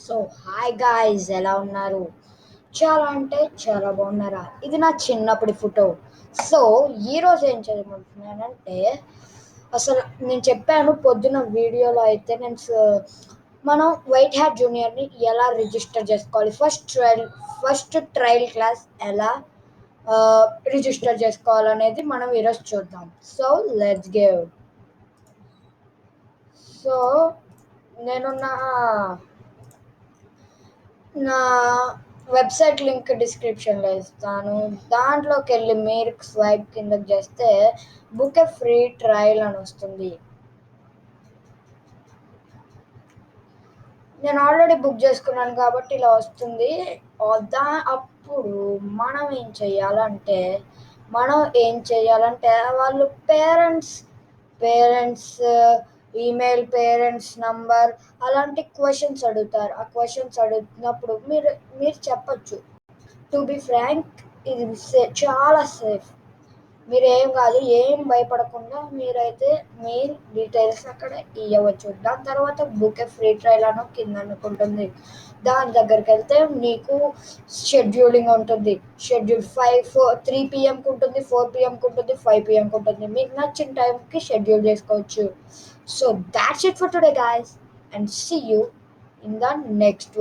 So hi guys, ఎలా ఉన్నారు? చాలా అంటే చాలా బాగున్నారా? ఇది నా చిన్నప్పటి ఫోటో. సో ఈరోజు ఏం చేయబోతున్నానంటే, అసలు నేను చెప్పాను పొద్దున వీడియోలో అయితే మనం వైట్ హ్యాట్ జూనియర్ని ఎలా రిజిస్టర్ చేసుకోవాలి, ఫస్ట్ ట్రయల్ క్లాస్ ఎలా ఆ, రిజిస్టర్ చేసుకోవాలనేది మనం ఈరోజు చూద్దాం. So let's give. సో నేను నా వెబ్సైట్ లింక్ డిస్క్రిప్షన్లో ఇస్తాను. దాంట్లోకి వెళ్ళి మీరు స్వైప్ కిందకి చేస్తే బుక్ ఏ ఫ్రీ ట్రయల్ అని వస్తుంది. నేను ఆల్రెడీ బుక్ చేసుకున్నాను కాబట్టి ఇలా వస్తుంది. అప్పుడు మనం ఏం చేయాలంటే వాళ్ళు పేరెంట్స్ ఈమెయిల్, పేరెంట్స్ నంబర్ అలాంటి క్వశ్చన్స్ అడుగుతారు. ఆ క్వశ్చన్స్ అడుగుతున్నప్పుడు మీరు చెప్పచ్చు. టు బి ఫ్రాంక్, ఇది చాలా సేఫ్. మీరేం కాదు, ఏం భయపడకుండా మీరైతే మీ డీటెయిల్స్ అక్కడ ఇవ్వచ్చు. దాని తర్వాత బుక్ ఏ ఫ్రీ ట్రయల్ అని కింద అనుకుంటుంది. దాని దగ్గరికి వెళ్తే నీకు షెడ్యూలింగ్ ఉంటుంది. షెడ్యూల్ 3 PM ఉంటుంది, 4 PM ఉంటుంది, 5 PM ఉంటుంది. మీకు నచ్చిన టైంకి షెడ్యూల్ చేసుకోవచ్చు. So that's it for today guys, and see you in the next